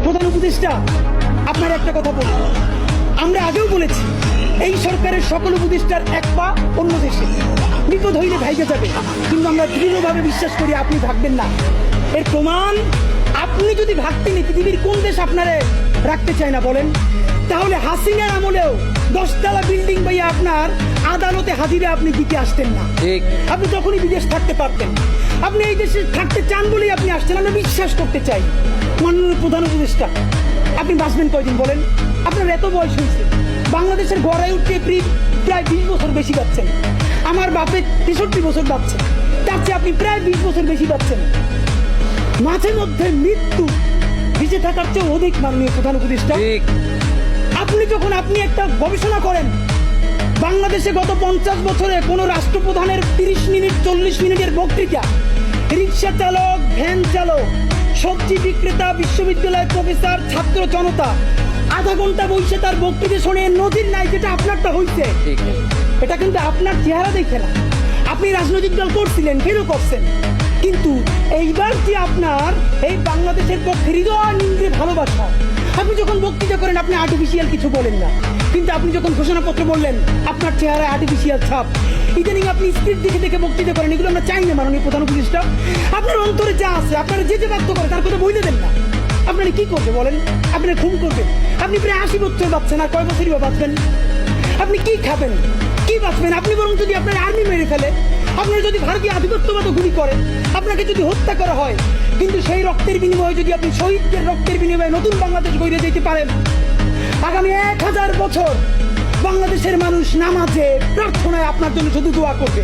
প্রধান উপদেষ্টা, আপনার একটা কথা বলবো, আমরা আগেও বলেছি এই সরকারের সকল উপদেষ্টার এক পা অন্য দেশে, বিপদ হইলে ভাইকে যাবে, কিন্তু আমরা দৃঢ়ভাবে বিশ্বাস করি আপনি ভাগবেন না। এর প্রমাণ, আপনি যদি ভাগতেন পৃথিবীর কোন দেশ আপনারে রাখতে চায় না বলেন? তাহলে হাসিনার আমলেও 10 তলা বিল্ডিং পাইয়া আপনার আদালতে হাজিরা আপনি দিতে আসতেন না। আপনি তখনই বিদেশ থাকতে পারতেন। আপনি এই দেশে থাকতে চান বলেই আপনি আসছেন। আমরা বিশ্বাস করতে চাই মাননীয় প্রধান উপদেষ্টা, আপনি বাঁচবেন কয়দিন বলেন? আপনার এত বয়স হয়েছে, বাংলাদেশের গড়ায় উঠতে প্রায় 20 বছর বেশি পাচ্ছেন। আমার বাপের 63 বছর পাচ্ছে, তার চেয়ে আপনি প্রায় 20 বছর বেশি পাচ্ছেন। মাঝে মধ্যে মৃত্যু বেঁচে থাকার চেয়ে অধিক মাননীয় প্রধান উপদেষ্টা। আপনি একটা গবেষণা করেন, বাংলাদেশে গত 50 বছরে কোন রাষ্ট্রপ্রধানের 30 মিনিট 40 মিনিটের বক্তৃতা, রিক্সা চালক, ভ্যান চালক, সবজি বিক্রেতা, বিশ্ববিদ্যালয়ের প্রফেসর, ছাত্র জনতা আধা ঘন্টা বসে তার বক্তৃতা শুনে নজির নাই, যেটা আপনারটা হইছে। এটা কিন্তু আপনার চেহারা দেখে না, আপনি রাজনৈতিক দল করছিলেন, কেন করছেন, কিন্তু এইবার যে আপনার এই বাংলাদেশের পক্ষে হৃদয় নিংড়ে ভালোবাসা, আপনি যখন বক্তৃতা করেন আপনি আর্টিফিশিয়াল কিছু বলেন না, কিন্তু আপনি যখন ঘোষণাপত্র বললেন আপনার চেহারায় আর্টিফিশিয়াল ছাপ। ইদানিং আপনি স্ক্রিপ্ট দেখে দেখে বক্তৃতা করেন, এগুলো আমরা চাই না মাননীয় প্রধান উপদেষ্টা। আপনার অন্তরে যা আছে, আপনারা যে বাধ্য করে তার কথা বলে দেন না। আপনারা কি করবে বলেন? আপনারা খুন করবেন। আপনি প্রায় 80 বছর বাঁচছেন, আর কয় বছরই বা বাঁচবেন? আপনি কি খাবেন, কি বাঁচবেন? আপনি বরং যদি আপনার আর্মি মেরে ফেলে, আপনার যদি ভারতীয় আধিপত্যবাদ গুলি করে, আপনাকে যদি হত্যা করা হয়, কিন্তু সেই রক্তের বিনিময়ে যদি আপনি শহীদদের রক্তের বিনিময়ে নতুন বাংলাদেশ গড়ে যেতে পারেন, আগামী 1000 বছর বাংলাদেশের মানুষ নামাজে প্রার্থনায় আপনার জন্য শুধু দোয়া করবে।